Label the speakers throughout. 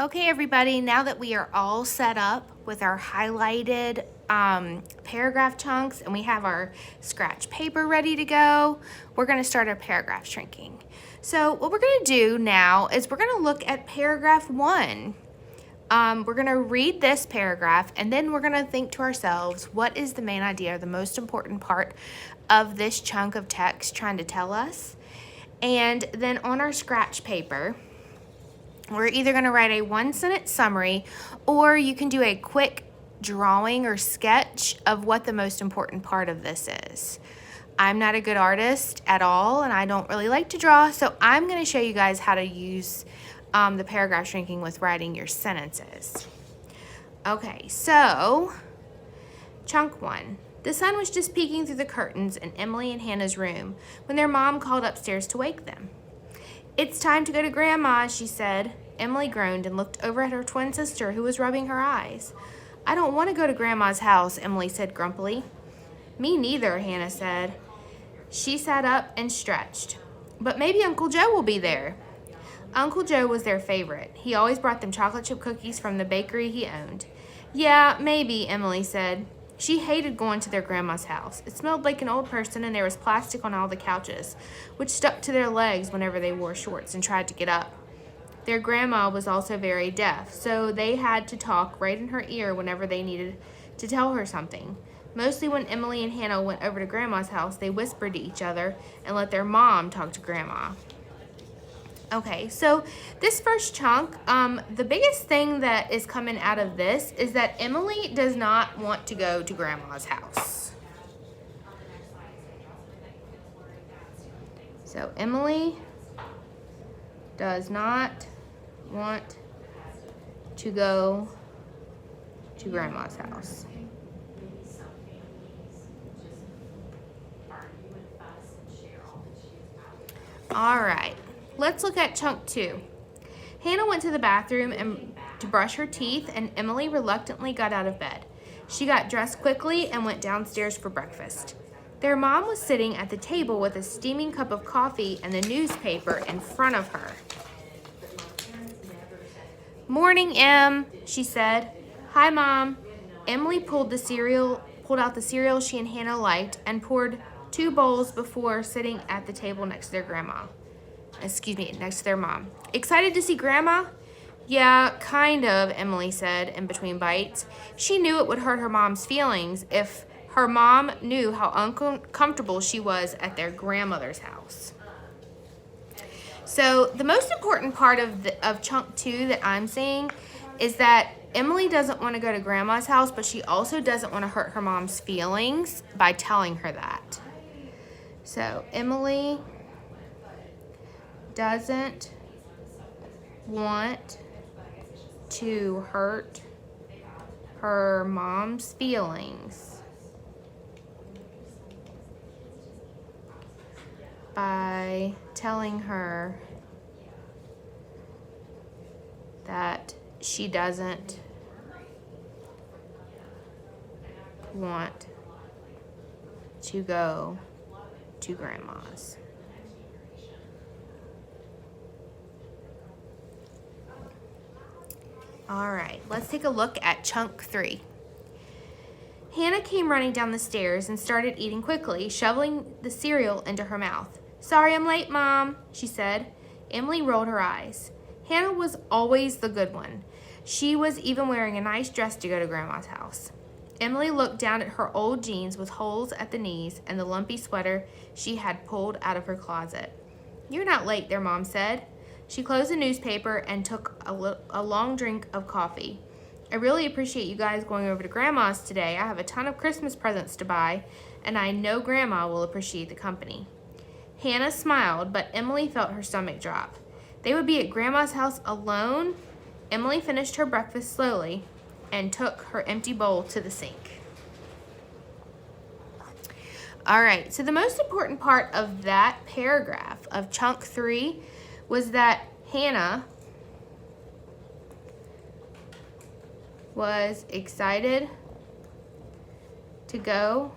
Speaker 1: Okay, everybody, now that we are all set up with our highlighted paragraph chunks and we have our scratch paper ready to go, we're going to start our paragraph shrinking. So what we're going to do now is we're going to look at paragraph 1. We're going to read this paragraph and then we're going to think to ourselves, what is the main idea or the most important part of this chunk of text trying to tell us? And then on our scratch paper, we're either going to write a 1-sentence summary, or you can do a quick drawing or sketch of what the most important part of this is. I'm not a good artist at all, and I don't really like to draw, so I'm going to show you guys how to use the paragraph shrinking with writing your sentences. Okay, so chunk 1. The sun was just peeking through the curtains in Emily and Hannah's room when their mom called upstairs to wake them. "It's time to go to Grandma," she said. Emily groaned and looked over at her twin sister, who was rubbing her eyes. "I don't want to go to Grandma's house," Emily said grumpily. "Me neither," Hannah said. She sat up and stretched. "But maybe Uncle Joe will be there." Uncle Joe was their favorite. He always brought them chocolate chip cookies from the bakery he owned. "Yeah, maybe," Emily said. She hated going to their grandma's house. It smelled like an old person and there was plastic on all the couches, which stuck to their legs whenever they wore shorts and tried to get up. Their grandma was also very deaf, so they had to talk right in her ear whenever they needed to tell her something. Mostly when Emily and Hannah went over to Grandma's house, they whispered to each other and let their mom talk to Grandma. Okay, so this first chunk, the biggest thing that is coming out of this is that Emily does not want to go to Grandma's house. So Emily does not want to go to Grandma's house. All right, let's look at chunk 2. Hannah went to the bathroom to brush her teeth, and Emily reluctantly got out of bed. She got dressed quickly and went downstairs for breakfast. Their mom was sitting at the table with a steaming cup of coffee and the newspaper in front of her. "Morning, Em," she said. "Hi, Mom." Emily pulled out the cereal she and Hannah liked and poured 2 bowls before sitting at the table next to next to their mom. "Excited to see Grandma?" "Yeah, kind of," Emily said in between bites. She knew it would hurt her mom's feelings if her mom knew how uncomfortable she was at their grandmother's house. So the most important part of chunk 2 that I'm seeing is that Emily doesn't want to go to Grandma's house, but she also doesn't want to hurt her mom's feelings by telling her that. So Emily doesn't want to hurt her mom's feelings by telling her that she doesn't want to go to Grandma's. All right, let's take a look at chunk 3. Hannah came running down the stairs and started eating quickly, shoveling the cereal into her mouth. "Sorry I'm late, Mom," she said. Emily rolled her eyes. Hannah was always the good one. She was even wearing a nice dress to go to Grandma's house. Emily looked down at her old jeans with holes at the knees and the lumpy sweater she had pulled out of her closet. "You're not late," their mom said. She closed the newspaper and took a long drink of coffee. "I really appreciate you guys going over to Grandma's today. I have a ton of Christmas presents to buy, and I know Grandma will appreciate the company." Hannah smiled, but Emily felt her stomach drop. They would be at Grandma's house alone. Emily finished her breakfast slowly and took her empty bowl to the sink. All right, so the most important part of that paragraph of chunk 3 was that Hannah was excited to go,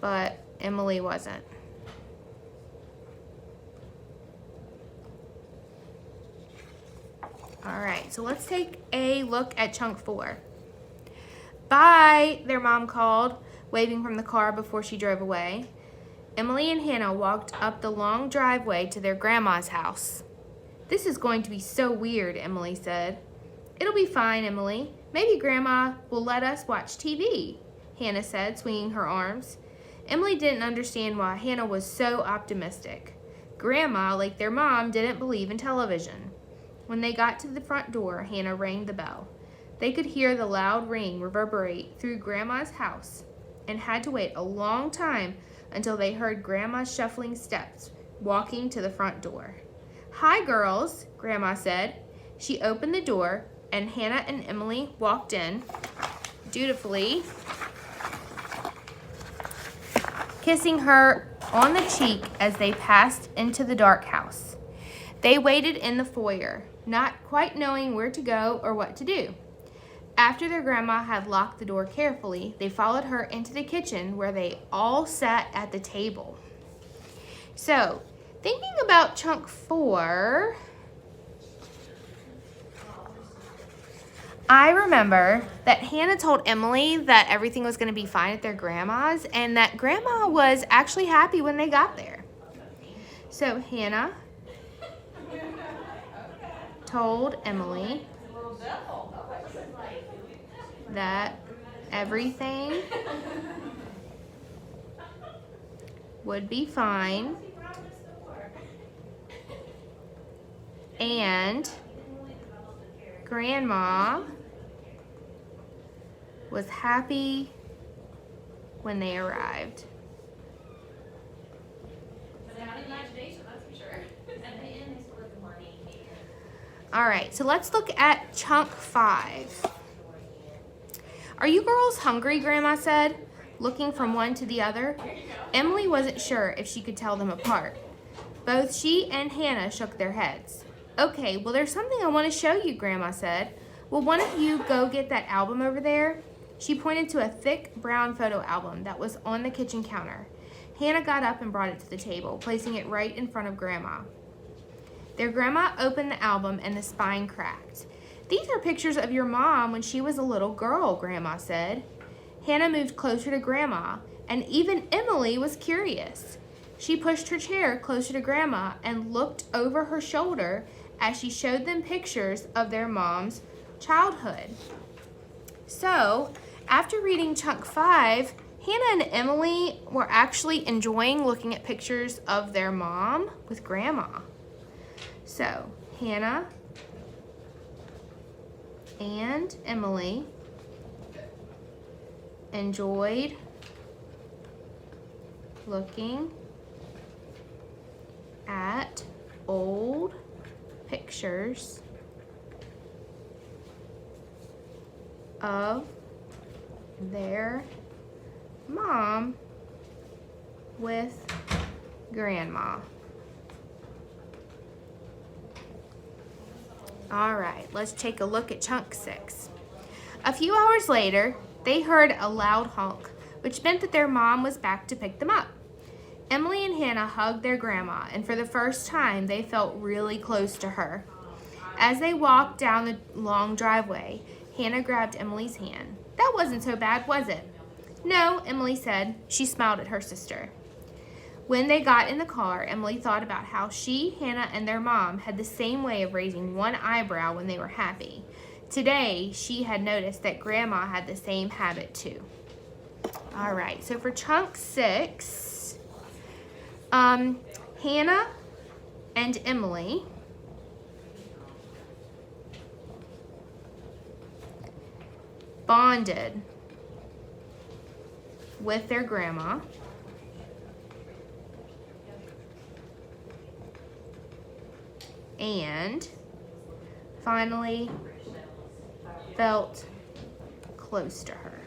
Speaker 1: but Emily wasn't. All right, so let's take a look at chunk 4. Bye, their mom called, waving from the car before she drove away. Emily and Hannah walked up the long driveway to their grandma's house. This is going to be so weird, Emily said. It'll be fine, Emily. Maybe Grandma will let us watch TV, Hannah said, swinging her arms. Emily didn't understand why Hannah was so optimistic. Grandma, like their mom, didn't believe in television. When they got to the front door, Hannah rang the bell. They could hear the loud ring reverberate through Grandma's house and had to wait a long time until they heard Grandma's shuffling steps walking to the front door. Hi, girls, Grandma said. She opened the door, and Hannah and Emily walked in, dutifully kissing her on the cheek as they passed into the dark house. They waited in the foyer, not quite knowing where to go or what to do. After their grandma had locked the door carefully, they followed her into the kitchen where they all sat at the table. So, thinking about chunk 4, I remember that Hannah told Emily that everything was going to be fine at their grandma's and that Grandma was actually happy when they got there. So Hannah told Emily that everything would be fine and Grandma was happy when they arrived. All right, so let's look at chunk 5. Are you girls hungry, Grandma said, looking from one to the other. Emily wasn't sure if she could tell them apart. Both she and Hannah shook their heads. Okay, well, there's something I want to show you, Grandma said. Will one of you go get that album over there? She pointed to a thick brown photo album that was on the kitchen counter. Hannah got up and brought it to the table, placing it right in front of Grandma. Their grandma opened the album and the spine cracked. These are pictures of your mom when she was a little girl, Grandma said. Hannah moved closer to Grandma, and even Emily was curious. She pushed her chair closer to Grandma and looked over her shoulder as she showed them pictures of their mom's childhood. So, after reading chunk 5, Hannah and Emily were actually enjoying looking at pictures of their mom with Grandma. So, Hannah and Emily enjoyed looking at old pictures of their mom with Grandma. All right, let's take a look at chunk 6. A few hours later, they heard a loud honk, which meant that their mom was back to pick them up. Emily and Hannah hugged their grandma, and for the first time, they felt really close to her. As they walked down the long driveway, Hannah grabbed Emily's hand. That wasn't so bad, was it? No, Emily said. She smiled at her sister. When they got in the car, Emily thought about how she, Hannah, and their mom had the same way of raising one eyebrow when they were happy. Today, she had noticed that Grandma had the same habit too. All right, so for chunk 6, Hannah and Emily bonded with their grandma and finally felt close to her.